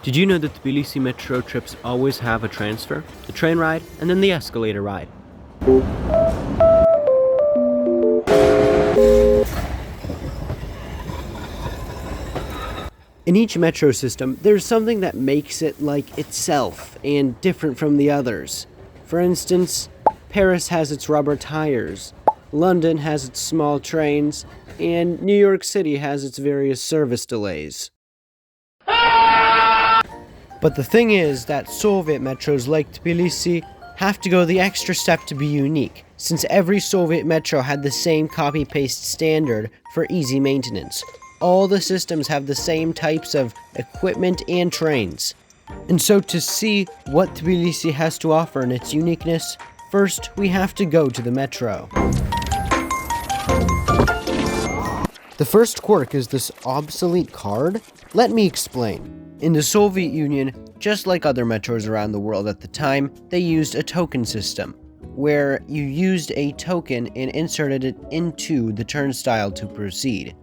Did you know that Tbilisi metro trips always have a transfer? The train ride and then the escalator ride. In each metro system, there's something that makes it like itself and different from the others. For instance, Paris has its rubber tires, London has its small trains, and New York City has its various service delays. But the thing is that Soviet metros like Tbilisi have to go the extra step to be unique, since every Soviet metro had the same copy-paste standard for easy maintenance. All the systems have the same types of equipment and trains. And so to see what Tbilisi has to offer in its uniqueness, first we have to go to the metro. The first quirk is this obsolete card. Let me explain. In the Soviet Union, just like other metros around the world at the time, they used a token system, where you used a token and inserted it into the turnstile to proceed.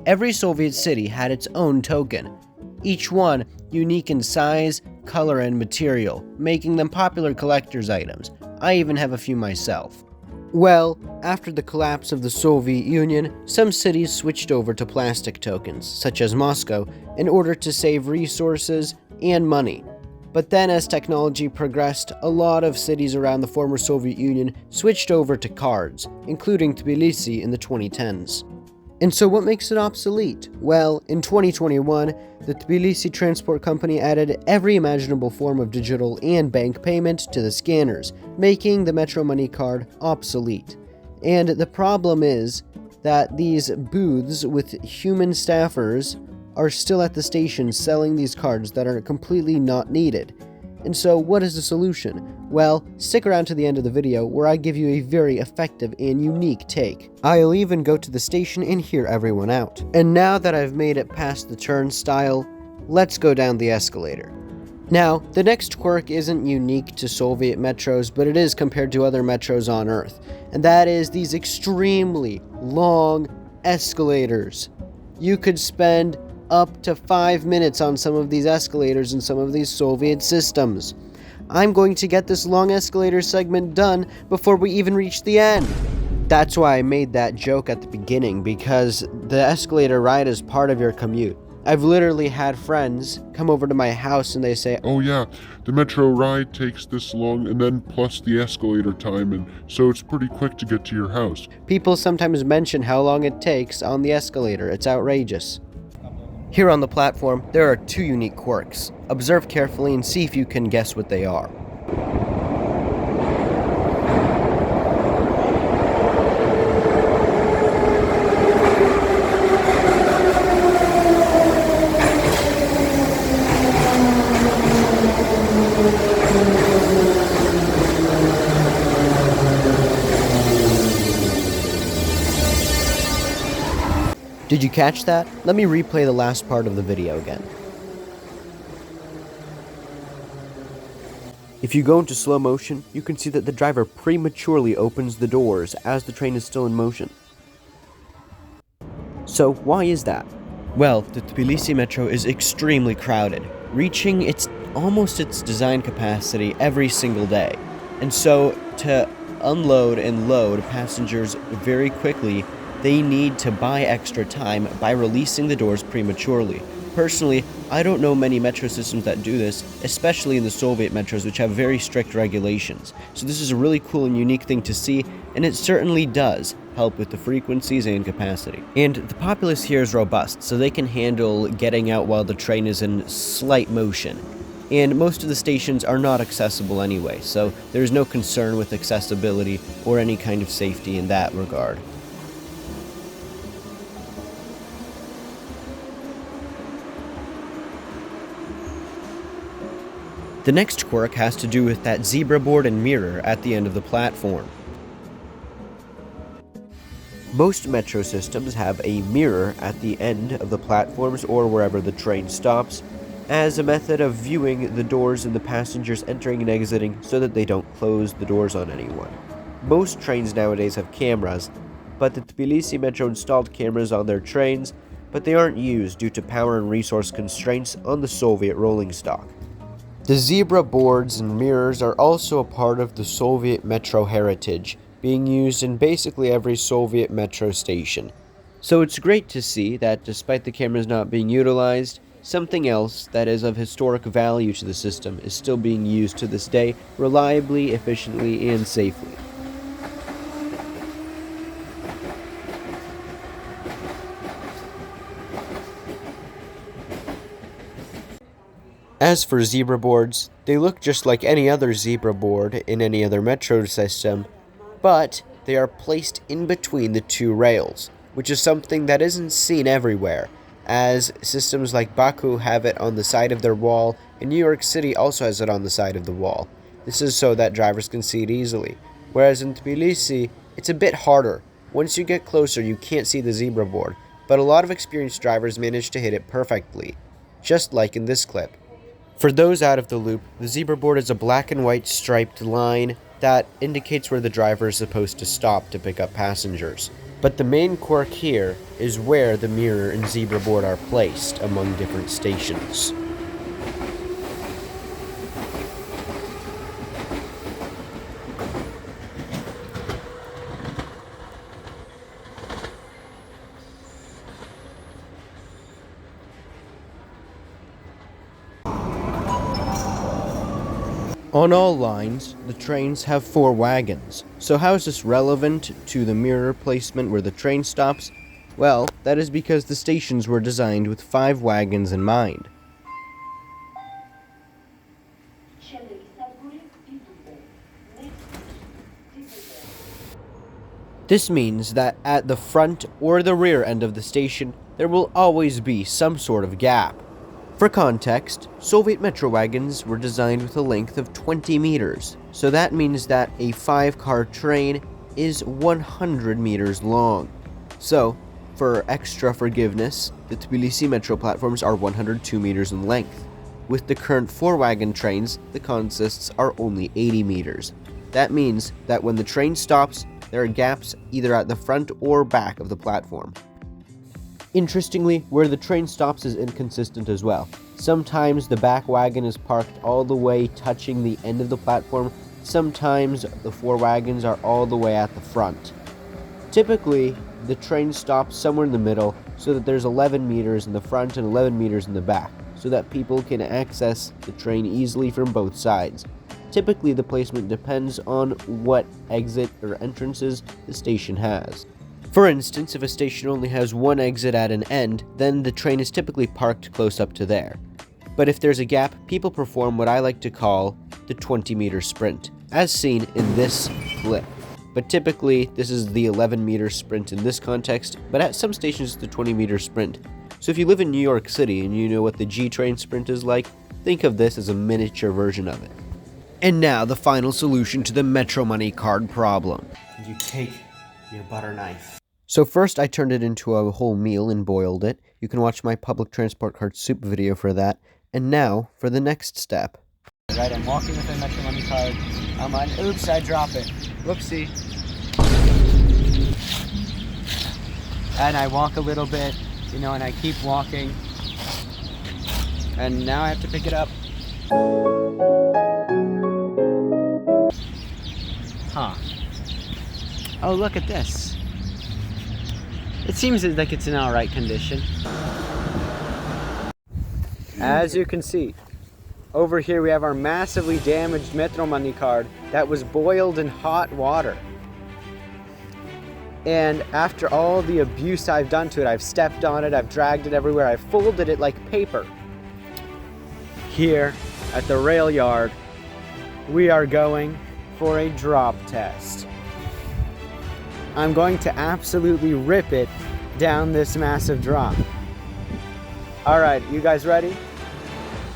Every Soviet city had its own token, each one unique in size, color, and material, making them popular collector's items. I even have a few myself. Well, after the collapse of the Soviet Union, some cities switched over to plastic tokens, such as Moscow, in order to save resources and money. But then as technology progressed, a lot of cities around the former Soviet Union switched over to cards, including Tbilisi in the 2010s. And so what makes it obsolete? Well, in 2021, the Tbilisi Transport Company added every imaginable form of digital and bank payment to the scanners, making the Metro Money card obsolete. And the problem is that these booths with human staffers are still at the station selling these cards that are completely not needed. And so what is the solution? Well, stick around to the end of the video where I give you a very effective and unique take. I'll even go to the station and hear everyone out. And now that I've made it past the turnstile, let's go down the escalator. Now, the next quirk isn't unique to Soviet metros, but it is compared to other metros on Earth, and that is these extremely long escalators. You could spend up to 5 minutes on some of these escalators in some of these Soviet systems. I'm going to get this long escalator segment done before we even reach the end. That's why I made that joke at the beginning, because the escalator ride is part of your commute. I've literally had friends come over to my house and they say, "Oh yeah, the metro ride takes this long and then plus the escalator time, and so it's pretty quick to get to your house." People sometimes mention how long it takes on the escalator. It's outrageous. Here on the platform, there are two unique quirks. Observe carefully and see if you can guess what they are. Did you catch that? Let me replay the last part of the video again. If you go into slow motion, you can see that the driver prematurely opens the doors as the train is still in motion. So why is that? Well, the Tbilisi metro is extremely crowded, reaching almost its design capacity every single day. And so to unload and load passengers very quickly, they need to buy extra time by releasing the doors prematurely. Personally, I don't know many metro systems that do this, especially in the Soviet metros, which have very strict regulations. So this is a really cool and unique thing to see, and it certainly does help with the frequencies and capacity. And the populace here is robust, so they can handle getting out while the train is in slight motion. And most of the stations are not accessible anyway, so there's no concern with accessibility or any kind of safety in that regard. The next quirk has to do with that zebra board and mirror at the end of the platform. Most metro systems have a mirror at the end of the platforms or wherever the train stops, as a method of viewing the doors and the passengers entering and exiting so that they don't close the doors on anyone. Most trains nowadays have cameras, but the Tbilisi Metro installed cameras on their trains but they aren't used due to power and resource constraints on the Soviet rolling stock. The zebra boards and mirrors are also a part of the Soviet metro heritage, being used in basically every Soviet metro station. So it's great to see that despite the cameras not being utilized, something else that is of historic value to the system is still being used to this day reliably, efficiently, and safely. As for zebra boards, they look just like any other zebra board in any other metro system, but they are placed in between the two rails, which is something that isn't seen everywhere, as systems like Baku have it on the side of their wall, and New York City also has it on the side of the wall. This is so that drivers can see it easily, whereas in Tbilisi, it's a bit harder. Once you get closer, you can't see the zebra board, but a lot of experienced drivers manage to hit it perfectly, just like in this clip. For those out of the loop, the zebra board is a black and white striped line that indicates where the driver is supposed to stop to pick up passengers. But the main quirk here is where the mirror and zebra board are placed among different stations. On all lines, the trains have 4 wagons. So how is this relevant to the mirror placement where the train stops? Well, that is because the stations were designed with 5 wagons in mind. This means that at the front or the rear end of the station, there will always be some sort of gap. For context, Soviet metro wagons were designed with a length of 20 meters, so that means that a 5-car train is 100 meters long. So, for extra forgiveness, the Tbilisi metro platforms are 102 meters in length. With the current 4-wagon trains, the consists are only 80 meters. That means that when the train stops, there are gaps either at the front or back of the platform. Interestingly, where the train stops is inconsistent as well. Sometimes the back wagon is parked all the way touching the end of the platform, sometimes the 4 wagons are all the way at the front. Typically, the train stops somewhere in the middle so that there's 11 meters in the front and 11 meters in the back, so that people can access the train easily from both sides. Typically, the placement depends on what exit or entrances the station has. For instance, if a station only has 1 exit at an end, then the train is typically parked close up to there. But if there's a gap, people perform what I like to call the 20-meter sprint, as seen in this clip. But typically, this is the 11-meter sprint in this context, but at some stations it's the 20-meter sprint. So if you live in New York City and you know what the G-train sprint is like, think of this as a miniature version of it. And now the final solution to the Metro Money card problem. You take your butter knife. So first I turned it into a whole meal and boiled it. You can watch my public transport card soup video for that. And now for the next step. Right, I'm walking with a Metro Money card. I'm on, oops, I drop it. Whoopsie. And I walk a little bit, and I keep walking. And now I have to pick it up. Huh. Oh, look at this. It seems like it's in alright condition. As you can see, over here we have our massively damaged Metro Money card that was boiled in hot water. And after all the abuse I've done to it, I've stepped on it, I've dragged it everywhere, I've folded it like paper. Here at the rail yard, we are going for a drop test. I'm going to absolutely rip it down this massive drop. All right, you guys ready?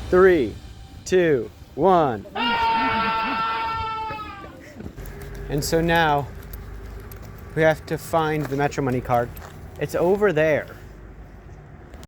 3, 2, 1. And so now we have to find the Metro Money card. It's over there.